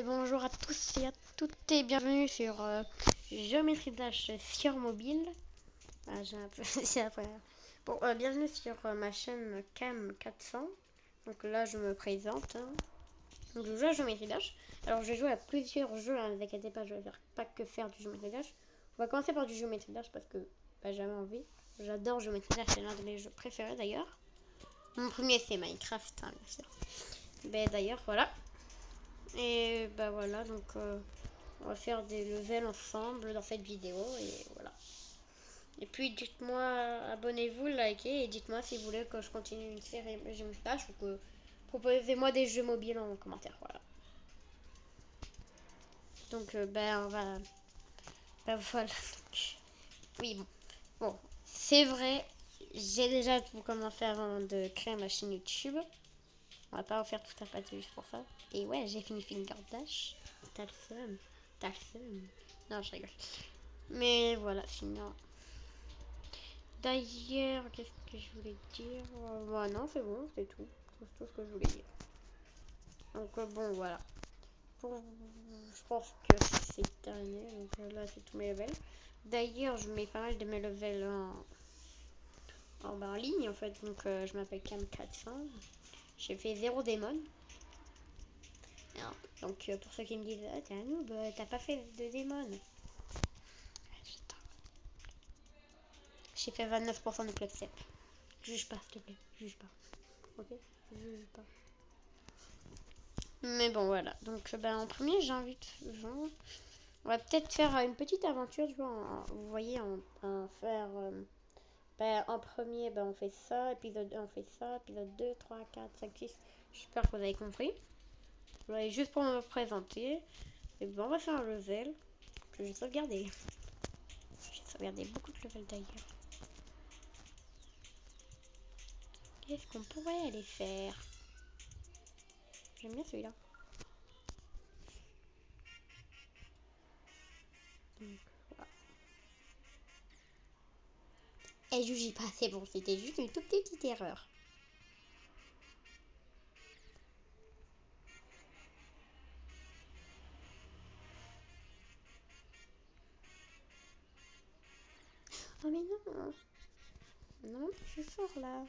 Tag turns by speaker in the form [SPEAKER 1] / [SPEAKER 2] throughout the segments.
[SPEAKER 1] Bonjour à tous et à toutes et bienvenue sur Géométrie Dash sur mobile. Ah, j'ai un peu... c'est après. Bon, bienvenue sur ma chaîne Cam 400. Donc là, je me présente. Donc je joue à Géométrie Dash. Alors, je joue à plusieurs jeux, hein, ne vous inquiétez pas, je vais pas que faire du Géométrie Dash. On va commencer par du Géométrie Dash parce que j'avais envie. J'adore Géométrie Dash, c'est l'un de mes jeux préférés d'ailleurs. Mon premier, c'est Minecraft, hein, bien sûr. Ben, d'ailleurs, voilà. Et bah voilà, donc on va faire des levels ensemble dans cette vidéo et voilà. Et puis dites-moi, abonnez-vous, likez et dites-moi si vous voulez que je continue une série Géométrie Dash ou que proposez-moi des jeux mobiles en commentaire, voilà. Donc ben on va, ben voilà. Oui bon, c'est vrai, j'ai déjà tout commencé avant de créer ma chaîne YouTube. On va pas en faire tout un pâté juste pour ça. Et ouais, j'ai fini Finger Dash. T'as le seum. T'as le seum. Non, je rigole. Mais voilà, sinon. D'ailleurs, qu'est-ce que je voulais dire? Bah non, c'est bon, c'est tout. C'est tout ce que je voulais dire. Donc bon, voilà. Je pense que c'est terminé. Donc là, c'est tous mes levels. D'ailleurs, je mets pas mal de mes levels en ligne, en fait. Donc je m'appelle Cam 400. J'ai fait 0 démon. Donc pour ceux qui me disent ah, t'es un noob, t'as pas fait de démon. J'ai fait 29% de club step. Juge pas, s'il te plaît. Juge pas. Ok? Juge pas. Mais bon, voilà. Donc, ben, en premier, j'invite Jean. On va peut-être faire une petite aventure, tu vois. Vous voyez, en faire. Ben, en premier, ben, on fait ça. Épisode 1, on fait ça. Épisode 2, 3, 4, 5, 6. J'espère que vous avez compris. Voilà, juste pour me présenter. Et ben, on va faire un level que j'ai sauvegardé. J'ai sauvegardé beaucoup de levels d'ailleurs. Qu'est-ce qu'on pourrait aller faire? J'aime bien celui-là. Donc, voilà. Et je pas, c'est bon, c'était juste une toute petite erreur. Oh mais non. Non, je suis fort là.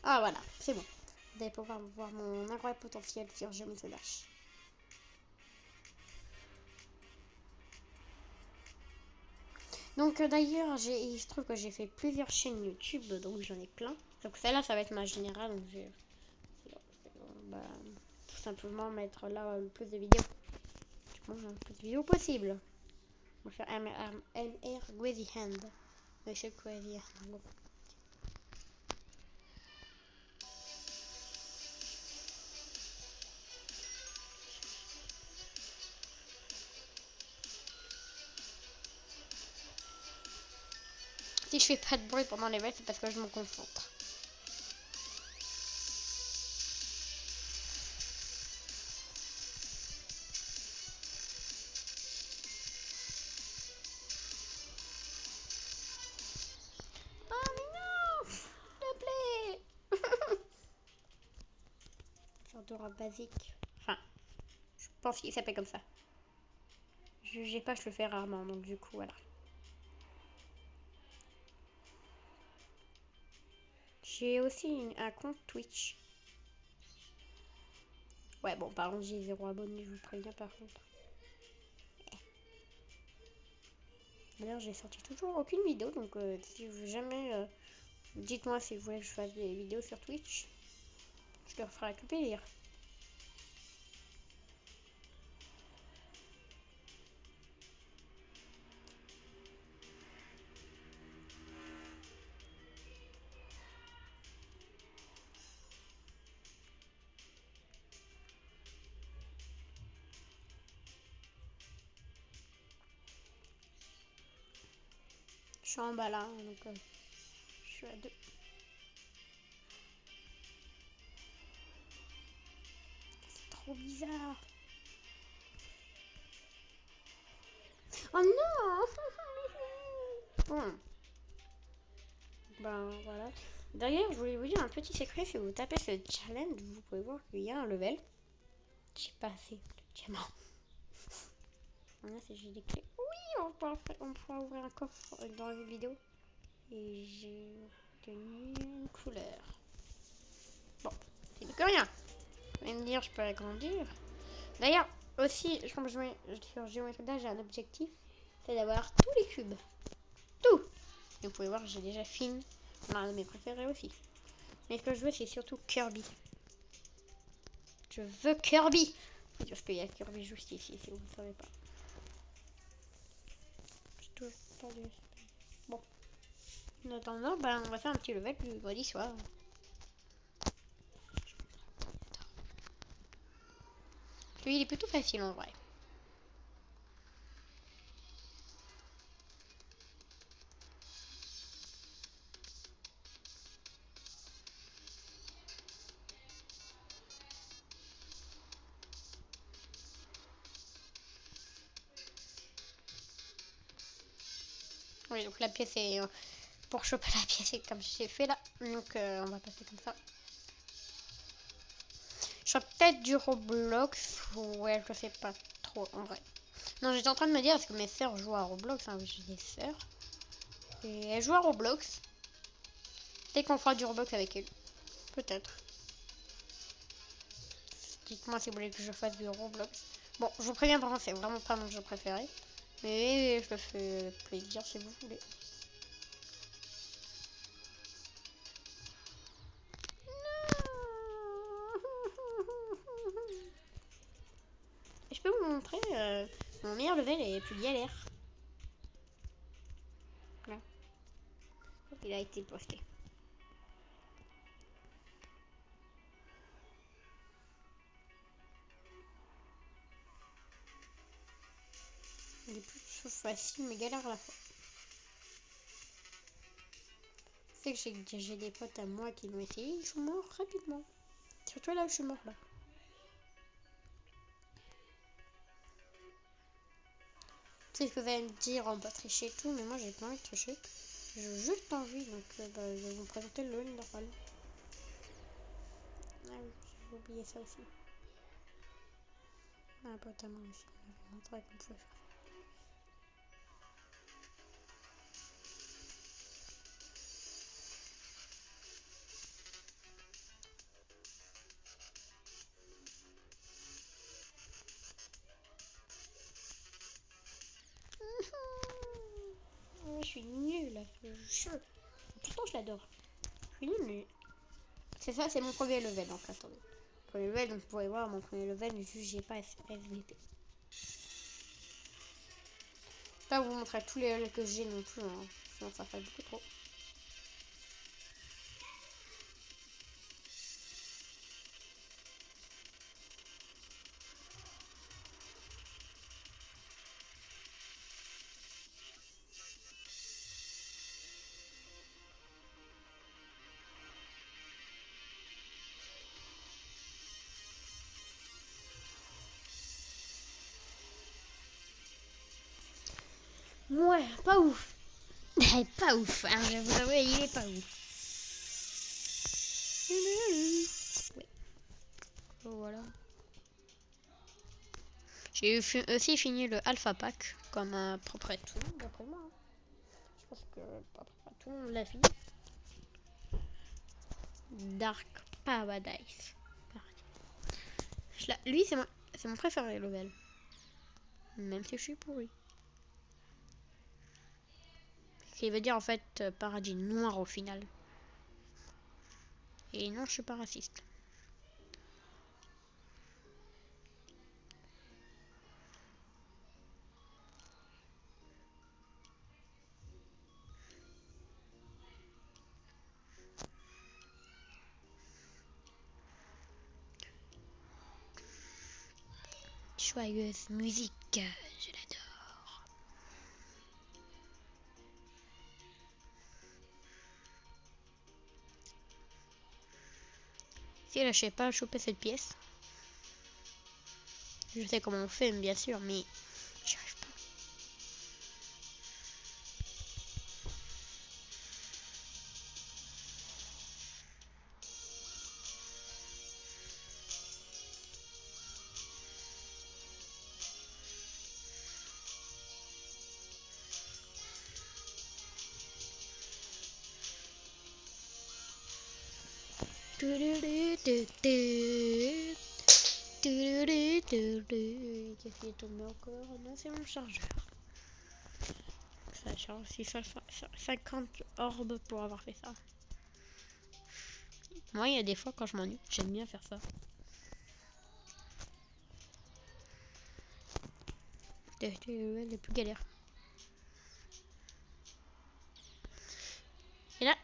[SPEAKER 1] Ah voilà, c'est bon. Vous allez pouvoir voir mon incroyable potentiel sur Geometry Dash. Donc d'ailleurs, il se trouve que j'ai fait plusieurs chaînes YouTube, donc j'en ai plein. Donc celle-là, ça va être ma générale, donc je vais bah, tout simplement mettre là le plus de vidéos. Bon, le plus de vidéos possible. On va faire MR Crazy Hand. Monsieur Crazy Hand. Si je fais pas de bruit pendant les level, c'est parce que je me concentre. Oh mais non, s'il te plaît. Genre d'aura basique. Enfin, je pense qu'il s'appelle comme ça. J'ai pas, je le fais rarement, donc du coup, voilà. J'ai aussi un compte Twitch. Ouais, bon, par contre, j'ai 0 abonnés, je vous préviens par contre. D'ailleurs, j'ai sorti toujours aucune vidéo, donc si vous jamais, dites-moi si vous voulez que je fasse des vidéos sur Twitch. Je leur ferai avec plaisir. Je suis en bas là, donc je suis à 2. C'est trop bizarre. Oh non. Bon. Ben voilà. D'ailleurs, je voulais vous dire un petit secret. Si vous tapez ce challenge, vous pouvez voir qu'il y a un level. J'ai pas assez de diamants. Là, si j'ai des clés. Oui, on pourra ouvrir un coffre dans la vidéo. Et j'ai obtenu une couleur. Bon, c'est que rien. Vous allez me dire, je peux agrandir. D'ailleurs, aussi, comme je mets sur Géométrie Dash, j'ai un objectif. C'est d'avoir tous les cubes. Tout. Et vous pouvez voir, j'ai déjà fini. Un de mes préférés aussi. Mais ce que je veux, c'est surtout Kirby. Je veux Kirby. Parce qu'il y a Kirby juste ici, si vous ne savez pas. Bon. En attendant, ben, on va faire un petit level du vendredi soir. Lui, il est plutôt facile en vrai. Oui, donc la pièce est... pour choper la pièce, c'est comme j'ai fait là. Donc on va passer comme ça. Je ferai peut-être du Roblox. Ouais, je sais pas trop en vrai. Non, j'étais en train de me dire, est-ce que mes sœurs jouent à Roblox, hein, j'ai des sœurs. Et elles jouent à Roblox. Peut-être qu'on fera du Roblox avec elles. Peut-être. Dites-moi si vous voulez que je fasse du Roblox. Bon, je vous préviens, par contre, c'est vraiment pas mon jeu préféré. Mais je le fais plaisir si vous voulez. Je peux vous montrer mon meilleur level et plus galère. Là. Il a été posté. Il est plus facile mais galère à la fois. C'est que j'ai des potes à moi qui l'ont essayé, ils sont morts rapidement. Surtout là où je suis mort là. C'est ce que vous allez me dire, on peut tricher et tout, mais moi j'ai pas envie de tricher. J'ai juste envie, donc je vais vous présenter le normal. Ah oui, j'ai oublié ça aussi. Un pote à moi aussi, il m'avait montré qu'on pouvait faire. Je suis nulle à ce jeu. Pourtant, je l'adore. Je suis nulle, mais. C'est ça, c'est mon premier level, donc attendez. Premier level, donc vous pouvez voir mon premier level, mais juste j'ai pas SVP. Je vais pas vous montrer tous les levels que j'ai non plus, hein. Sinon ça fait beaucoup trop. Ouais, pas ouf. Pas ouf, hein, je vais vous avouer, il est pas ouf. Ouais. Voilà. J'ai aussi fini le Alpha Pack, comme à peu près tout, d'après moi. Je pense que à peu près tout le monde l'a fini. Dark Paradise. Lui, c'est mon préféré level. Même si je suis pourri. Ce qui veut dire en fait paradis noir au final. Et non, je suis pas raciste. Joyeuse musique, je l'adore. Si là, je sais pas choper cette pièce. Je sais comment on fait, bien sûr, mais j'y arrive pas. Qu'est-ce qui est tombé encore? Non, c'est mon chargeur. Ça charge 50 orbes pour avoir fait ça. Moi, il y a des fois quand je m'ennuie, j'aime bien faire ça. Les plus galères. Et là,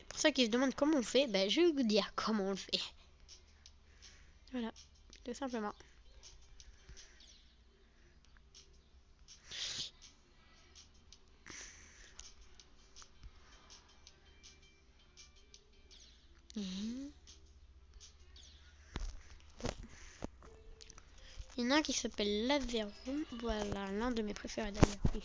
[SPEAKER 1] pour ceux qui se demandent comment on fait, ben, je vais vous dire comment on le fait. Voilà, tout simplement. Il y en a un qui s'appelle l'Averum. Voilà, l'un de mes préférés d'ailleurs. Oui.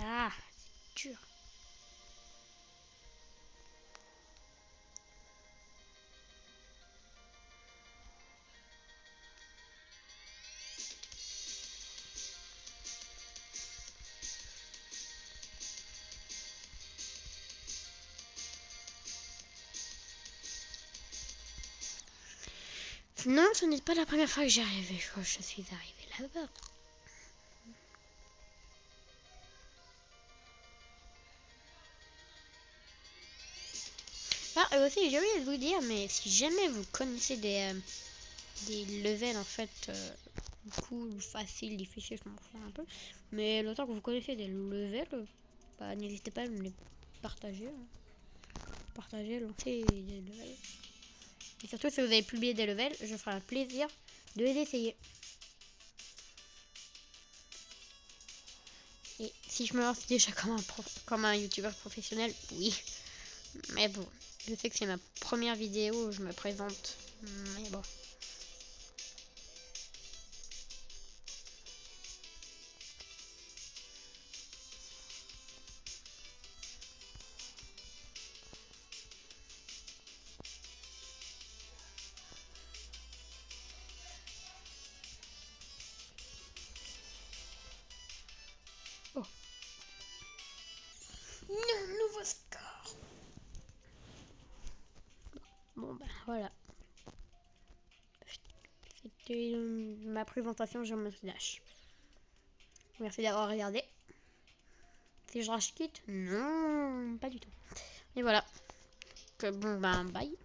[SPEAKER 1] Ah, c'est dur. Non, ce n'est pas la première fois que j'y arrive. Je suis arrivée là-bas. Ah, aussi, j'ai oublié de vous dire, mais si jamais vous connaissez des levels en fait cool, facile, difficile, je m'en fous un peu. Mais le temps que vous connaissez des levels, bah, n'hésitez pas à me les partager. Partager, lancer des levels. Et surtout, si vous avez publié des levels, je ferai un plaisir de les essayer. Et si je me lance déjà comme un youtubeur professionnel, oui. Mais bon, je sais que c'est ma première vidéo où je me présente. Mais bon. Oh. Non, nouveau score. Bon ben voilà. C'était ma présentation sur mon Dash. Merci d'avoir regardé. Si je rage quitte, non, pas du tout. Et voilà. Que bon ben bye.